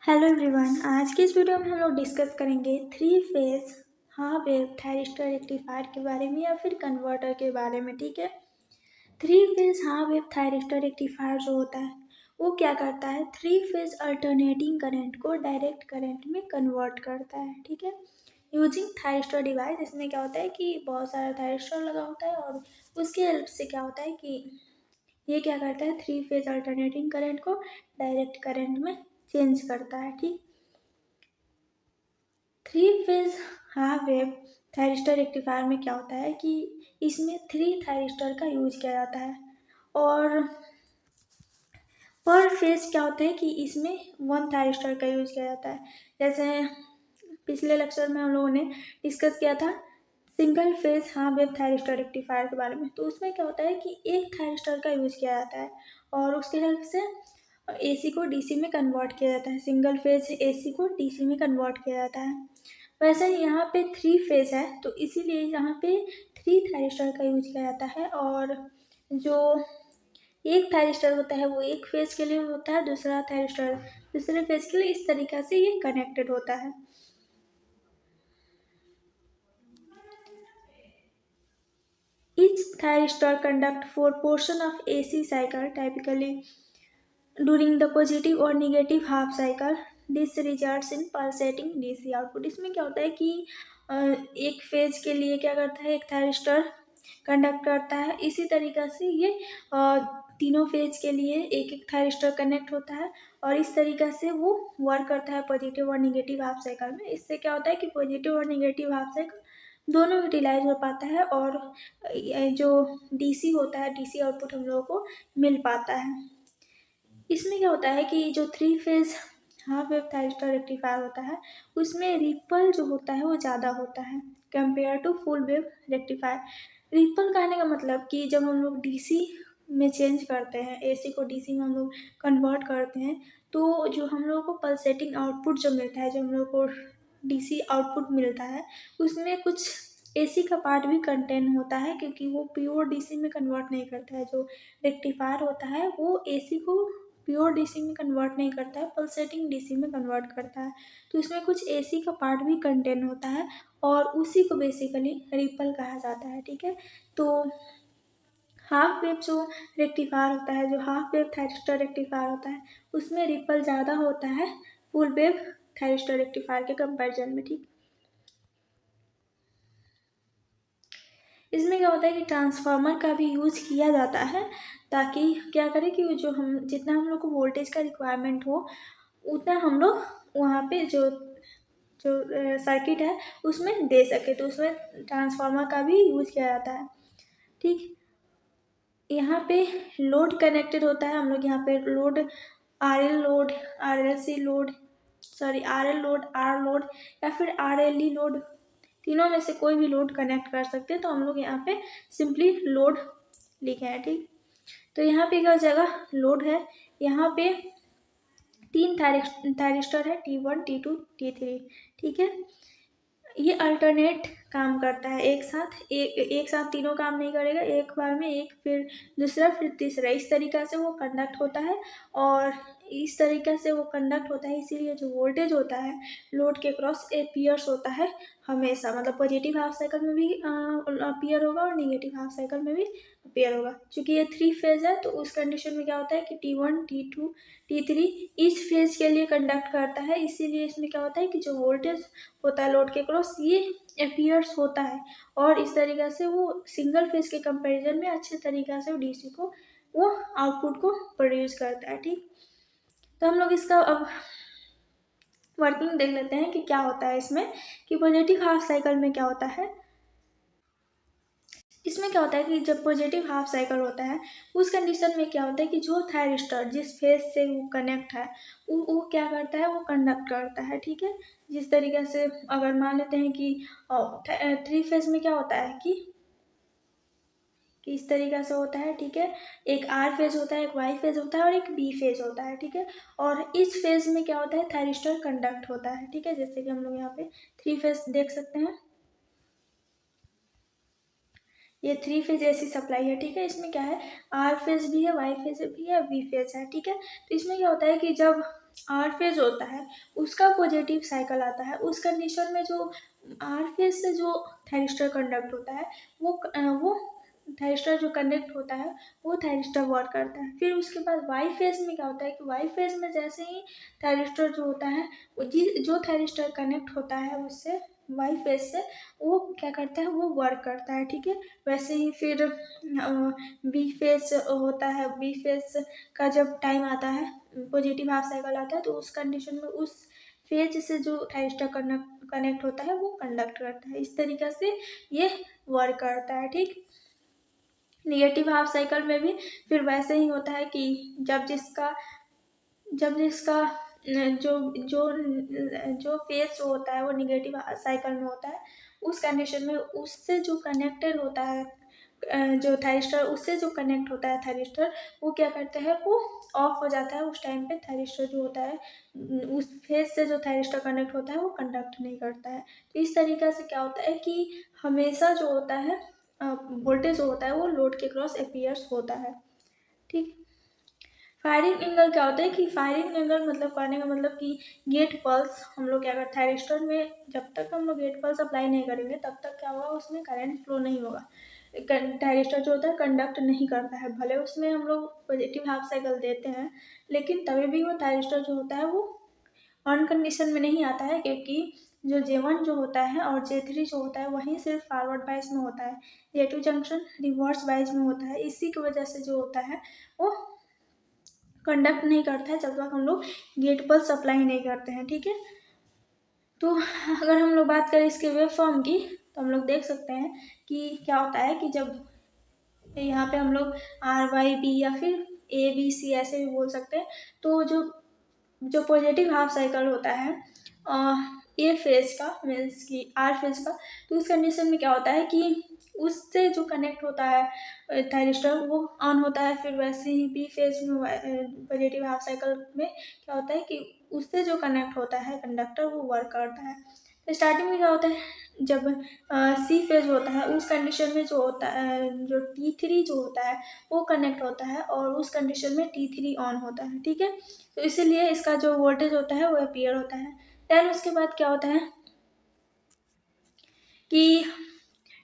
Hello everyone, आज की इस वीडियो में हम लोग डिस्कस करेंगे three phase half wave thyristor rectifier के बारे में या फिर कन्वर्टर के बारे में। ठीक है, three phase half wave thyristor rectifier जो होता है वो क्या करता है, थ्री फेज अल्टरनेटिंग करंट को डायरेक्ट करंट में कन्वर्ट करता है। ठीक है, यूजिंग थायरिस्टर डिवाइस। इसमें क्या होता है कि बहुत सारा थायरिस्टर लगा होता है और उसके हेल्प से क्या होता है कि ये क्या करता है, थ्री फेज अल्टरनेटिंग करंट को डायरेक्ट करंट में चेंज करता है। ठीक, three phase half wave thyristor rectifier में क्या होता है कि इसमें थ्री थायरिस्टर का यूज किया जाता है और पर फेज क्या होता है कि इसमें वन थायरिस्टर का यूज किया जाता है। जैसे पिछले लेक्चर में हम लोगों ने डिस्कस किया था single phase half wave thyristor rectifier के बारे में, तो उसमें क्या होता है कि एक थायरिस्टर का यूज किया जाता है और उसके हेल्प से एसी को डीसी में कन्वर्ट किया जाता है, सिंगल फेज एसी को डीसी में कन्वर्ट किया जाता है। वैसे यहाँ पे थ्री फेज है तो इसीलिए यहाँ पे थ्री थायरिस्टर का यूज किया जाता है और जो एक थायरिस्टर होता है वो एक फेज के लिए होता है, दूसरा थायरिस्टर दूसरे फेज के लिए। इस तरीक़ा से ये कनेक्टेड होता है। Each thyristor conduct four portion of AC cycle typically during the positive or negative half cycle. This results in pulsating DC output. इसमें क्या होता है कि एक फेज के लिए क्या करता है, एक थायरिस्टर कंडक्ट करता है, इसी तरीक़ा से ये तीनों फेज के लिए एक एक थायरिस्टर कनेक्ट होता है और इस तरीक़ा से वो वर्क करता है पॉजिटिव और निगेटिव हाफ साइकिल में। इससे क्या होता है कि पॉजिटिव और निगेटिव हाफ साइकिल दोनों यूटिलाइज हो पाता है और जो डीसी होता है, डीसी आउटपुट हम लोगों को मिल पाता है। इसमें क्या होता है कि जो three phase half wave thyristor rectifier होता है उसमें रिपल जो होता है वो ज़्यादा होता है compare to full wave rectifier. Ripple कहने का मतलब कि जब हम लोग डीसी में चेंज करते हैं, एसी को डीसी में हम लोग कन्वर्ट करते हैं, तो जो हम लोगों को पल्सेटिंग आउटपुट जो मिलता है, जो हम लोग को डीसी आउटपुट मिलता है, उसमें कुछ एसी का पार्ट भी कंटेन होता है क्योंकि वो प्योर डीसी में कन्वर्ट नहीं करता है। जो रेक्टिफायर होता है वो एसी को प्योर डीसी में कन्वर्ट नहीं करता है, पल्सेटिंग डीसी में कन्वर्ट करता है। तो इसमें कुछ एसी का पार्ट भी कंटेन होता है और उसी को बेसिकली रिपल कहा जाता है। ठीक है, तो हाफ वेव जो रेक्टिफायर होता है, जो हाफ वेव थायरिस्टर रेक्टिफायर होता है, उसमें रिपल ज़्यादा होता है फुल वेव थायरिस्टर रेक्टिफायर के कंपैरिजन में। ठीक, इसमें क्या होता है कि ट्रांसफार्मर का भी यूज़ किया जाता है ताकि क्या करें कि जो हम जितना हम लोग को वोल्टेज का रिक्वायरमेंट हो उतना हम लोग वहाँ पे जो जो सर्किट है उसमें दे सके, तो उसमें ट्रांसफार्मर का भी यूज़ किया जाता है। ठीक, यहाँ पे लोड कनेक्टेड होता है, हम लोग यहाँ पे load R L load, R L C load, sorry R L load, R load या फिर आर एल ई लोड, तीनों में से कोई भी लोड कनेक्ट कर सकते हैं। तो हम लोग यहाँ पे सिंपली लोड लिखे हैं। ठीक, तो यहाँ पे क्या जगह लोड है, यहाँ पे तीन थायरिस्टर है, T1 T2 T3। ठीक है, ये अल्टरनेट काम करता है, एक साथ तीनों काम नहीं करेगा, एक बार में एक फिर दूसरा फिर तीसरा, इस तरीक़ा से वो कंडक्ट होता है और इस तरीक़े से वो कंडक्ट होता है। इसीलिए जो वोल्टेज होता है लोड के क्रॉस एपियर्स होता है हमेशा, मतलब पॉजिटिव हाफ साइकिल में भी अपीयर होगा और निगेटिव हाफ साइकिल में भी अपीयर होगा। क्योंकि ये थ्री फेज है तो उस कंडीशन में क्या होता है कि T1 T2 T3 इस फेज के लिए कंडक्ट करता है, इसीलिए इसमें क्या होता है कि जो वोल्टेज होता है लोड के क्रॉस ये अपीयर्स होता है और इस तरीक़ा से वो सिंगल फेज के कंपैरिजन में अच्छे तरीक़ा से डीसी को वो आउटपुट को प्रोड्यूस करता है। ठीक, तो हम लोग इसका अब वर्किंग देख लेते हैं कि क्या होता है इसमें, कि पॉजिटिव हाफ साइकिल में क्या होता है। इसमें क्या होता है कि जब पॉजिटिव हाफ साइकिल होता है उस कंडीशन में क्या होता है कि जो थायरिस्टर जिस फेज से वो कनेक्ट है वो क्या करता है, वो कंडक्ट करता है। ठीक है, जिस तरीके से अगर मान लेते हैं कि थ्री फेज में क्या होता है कि इस तरीक़ा से होता है। ठीक है, एक आर फेज होता है, एक वाई फेज होता है और एक बी फेज होता है। ठीक है, और इस फेज में क्या होता है, थायरिस्टर कंडक्ट होता है। ठीक है, जैसे कि हम लोग यहाँ पे थ्री फेज देख सकते हैं, ये थ्री फेज ऐसी सप्लाई है। ठीक है, इसमें क्या है, आर फेज भी है, वाई फेज भी है, बी फेज है। ठीक है, तो इसमें क्या होता है कि जब आर फेज होता है उसका पॉजिटिव साइकिल आता है, उस कंडीशन में जो आर फेज से जो थायरिस्टर कंडक्ट होता है वो थायरिस्टर जो कंडक्ट होता है वो थायरिस्टर वर्क करता है। फिर उसके बाद वाई फेज में क्या होता है कि वाई फेज में जैसे ही थायरिस्टर जो होता है वो जो थायरिस्टर कनेक्ट होता है उससे वाई फेज से वो क्या करता है वो वर्क करता है, ठीक है। वैसे ही फिर बी फेज होता है, बी फेज का जब टाइम आता है पॉजिटिव हाफ साइकिल आता है तो उस कंडीशन में उस फेज से जो थायरिस्टर कनेक्ट होता है वो कंडक्ट करता है। इस तरीके से ये वर्क करता है, ठीक। निगेटिव हाफ साइकिल में भी फिर वैसे ही होता है कि जब जिसका जो जो जो फेज होता है वो निगेटिव साइकिल में होता है उस कंडीशन में उससे जो कनेक्टेड होता है जो थायरिस्टर उससे जो कनेक्ट होता है थायरिस्टर वो क्या करता है वो ऑफ हो जाता है। उस टाइम पे थायरिस्टर जो होता है उस फेज से जो थायरिस्टर कनेक्ट होता है वो कंडक्ट नहीं करता है। तो इस तरीके से क्या होता है कि हमेशा जो होता है वोल्टेज होता है वो लोड के क्रॉस अपीयर्स होता है, ठीक। फायरिंग एंगल क्या होता है कि फायरिंग एंगल मतलब करने का मतलब कि गेट पल्स हम लोग क्या करते हैं थायरिस्टर में जब तक हम लोग गेट पल्स अप्लाई नहीं करेंगे तब तक क्या होगा उसमें करंट फ्लो नहीं होगा, थायरिस्टर जो होता है कंडक्ट नहीं करता है। भले उसमें हम लोग पॉजिटिव हाफ साइकिल देते हैं लेकिन तभी भी वो थायरिस्टर जो होता है वो ऑन कंडीशन में नहीं आता है क्योंकि जो J1 जो होता है और J3 जो होता है वहीं सिर्फ फॉरवर्ड बाइस में होता है, J2 जंक्शन रिवर्स बाइस में होता है। इसी की वजह से जो होता है वो कंडक्ट नहीं करता है जब तक हम लोग गेट पर सप्लाई नहीं करते हैं, ठीक है। तो अगर हम लोग बात करें इसके वेव फॉर्म की तो हम लोग देख सकते हैं कि क्या होता है कि जब यहाँ पे हम लोग RYB या फिर ABC ऐसे भी बोल सकते हैं। तो जो पॉजिटिव हाफ साइकिल होता है ए फेज का मीन्स कि आर फेज का, तो उस कंडीशन में क्या होता है कि उससे जो कनेक्ट होता है थायरिस्टर वो ऑन होता है। फिर वैसे ही बी फेज में पॉजिटिव हाफ साइकिल में क्या होता है कि उससे जो कनेक्ट होता है कंडक्टर वो वर्क करता है। तो स्टार्टिंग में क्या होता है जब सी फेज होता है उस कंडीशन में जो होता है जो T3 जो होता है वो कनेक्ट होता है और उस कंडीशन में T3 ऑन होता है, ठीक है। तो इसीलिए इसका जो वोल्टेज होता है वो अपीयर होता है। देन उसके बाद क्या होता है कि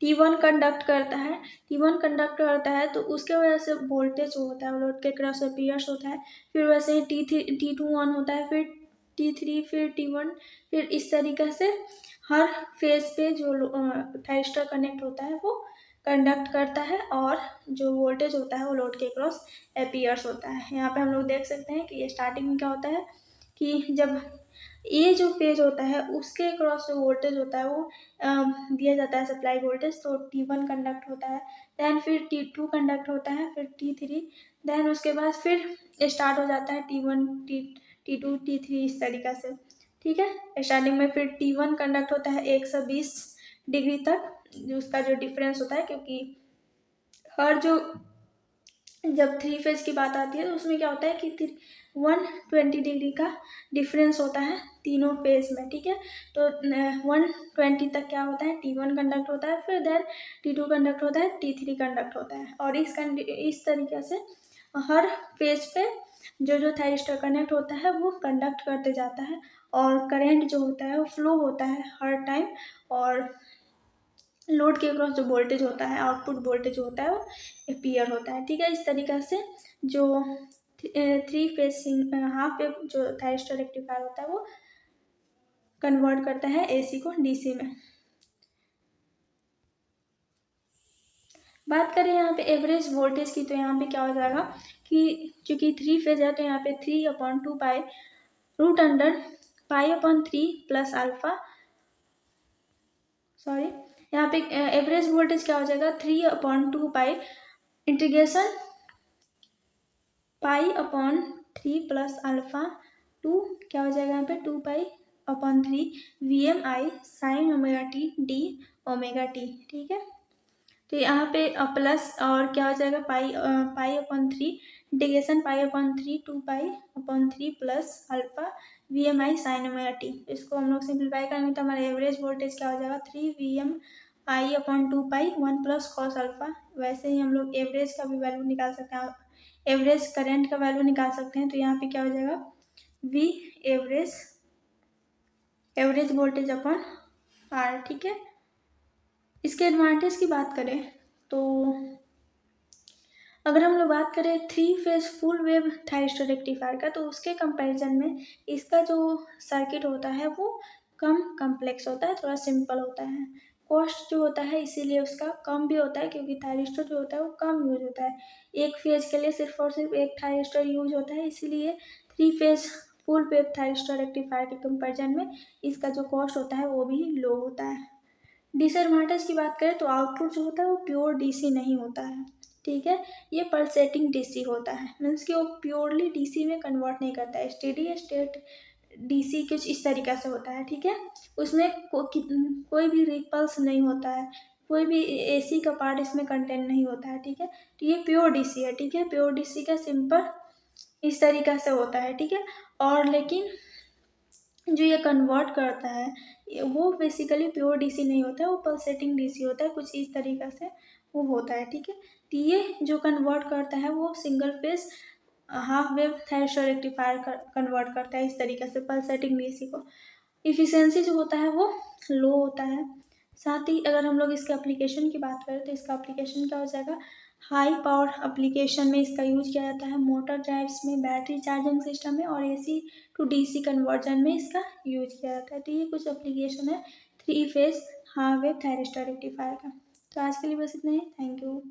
T1 कंडक्ट करता है, T1 कंडक्ट करता है तो उसके वजह से वोल्टेज जो होता है वो लोड के क्रॉस अपीयर्स होता है। फिर वैसे ही T2 ऑन होता है, फिर T3, फिर T1, फिर इस तरीके से हर फेज पे जो थायरिस्टर कनेक्ट होता है वो कंडक्ट करता है और जो वोल्टेज होता है वो लोड के क्रॉस अपीयर्स होता है। यहाँ पे हम लोग देख सकते हैं कि स्टार्टिंग में क्या होता है कि जब ये जो फेज होता है उसके क्रॉस जो वोल्टेज होता है वो दिया जाता है सप्लाई वोल्टेज, तो T1 कंडक्ट होता है, देन फिर T2 कंडक्ट होता है, फिर T3, देन उसके बाद फिर स्टार्ट हो जाता है T1 T2 T3 इस तरीक़ा से, ठीक है। स्टार्टिंग में फिर T1 कंडक्ट होता है 120 डिग्री तक, उसका जो डिफरेंस होता है क्योंकि हर जो जब थ्री फेज की बात आती है तो उसमें क्या होता है कि 120 डिग्री का डिफरेंस होता है तीनों फेज में, ठीक है। तो 120 तक क्या होता है T1 कंडक्ट होता है, फिर देन T2 कंडक्ट होता है, T3 कंडक्ट होता है और इस तरीके से हर फेज पे जो थायरिस्टर कनेक्ट होता है वो कंडक्ट करते जाता है और करेंट जो होता है वो फ्लो होता है हर टाइम और लोड के अक्रॉस जो वोल्टेज होता है आउटपुट वोल्टेज होता है वो अपीयर होता है, ठीक है। इस तरीक़ा से जो थ्री फेज हाफ वेव जो थायरिस्टर रेक्टिफायर होता है वो कन्वर्ट करता है AC को DC में। बात करें यहाँ पे एवरेज वोल्टेज की तो यहाँ पे क्या हो जाएगा कि चूँकि थ्री फेज है तो यहाँ पे 3/2 पाई रूट अंडर पाई/3 प्लस अल्फ़ा, सॉरी यहाँ पे एवरेज वोल्टेज क्या हो जाएगा 3/2 पाई इंटीग्रेशन पाई/3 प्लस अल्फ़ा टू क्या हो जाएगा यहाँ पे 2 पाई/3 VMI sine omega t d omega t, ठीक है। तो यहाँ पे प्लस और क्या हो जाएगा पाई/3 इंटीग्रेशन पाई/3 2 पाई/3 plus alpha VMI sine omega t. इसको हम लोग सिंप्लीफाई करेंगे तो हमारा एवरेज वोल्टेज क्या हो जाएगा 3 VMI/2 पाई 1 प्लस कॉस अल्फ़ा। वैसे ही हम लोग एवरेज का भी वैल्यू निकाल सकते हैं, एवरेज करंट का वैल्यू निकाल सकते हैं। तो यहाँ पे क्या हो जाएगा V average voltage upon R. ठीक है, इसके एडवांटेज की बात करें तो अगर हम लोग बात करें 3 phase full wave thyristor rectifier का, तो उसके कंपैरिजन में इसका जो सर्किट होता है वो कम कॉम्प्लेक्स होता है, थोड़ा सिंपल होता है। कॉस्ट जो होता है इसीलिए उसका कम भी होता है, क्योंकि थायरिस्टर जो होता है वो कम यूज होता है। एक फेज के लिए सिर्फ और सिर्फ एक थायरिस्टर यूज होता है, इसीलिए 3 phase full wave thyristor rectifier के कंपैरिजन में इसका जो कॉस्ट होता है वो भी लो होता है। डिसएडवांटेज की बात करें तो आउटपुट जो होता है वो प्योर डीसी नहीं होता है। ठीक है, ये पल्सेटिंग डीसी होता है, मीन्स कि वो प्योरली डीसी में कन्वर्ट नहीं करता है। स्टेडी स्टेट डीसी कुछ इस तरीक़ा से होता है। ठीक है, उसमें कोई भी रिपल्स नहीं होता है, कोई भी एसी का पार्ट इसमें कंटेंट नहीं होता है। ठीक है, तो ये प्योर डीसी है। ठीक है, प्योर डीसी का सिंपल इस तरीक़ा से होता है। ठीक है, और लेकिन जो ये कन्वर्ट करता है वो बेसिकली प्योर डीसी नहीं होता है, वो पल्सेटिंग डीसी होता है, कुछ इस तरीक़ा से वो होता है। ठीक है, तो ये जो कन्वर्ट करता है वो single phase half wave thyristor rectifier convert करता है इस तरीक़े से पल्सेटिंग डीसी को। इफ़िशियंसी जो होता है वो लो होता है। साथ ही अगर हम लोग इसके एप्लीकेशन की बात करें तो इसका एप्लीकेशन क्या हो जाएगा, हाई पावर एप्लीकेशन में इसका यूज किया जाता है, मोटर ड्राइव्स में, बैटरी चार्जिंग सिस्टम में और एसी टू डीसी कन्वर्जन में इसका यूज किया जाता है। तो ये कुछ एप्लीकेशन है 3 phase half wave thyristor rectifier का। तो आज के लिए बस इतना ही, थैंक यू।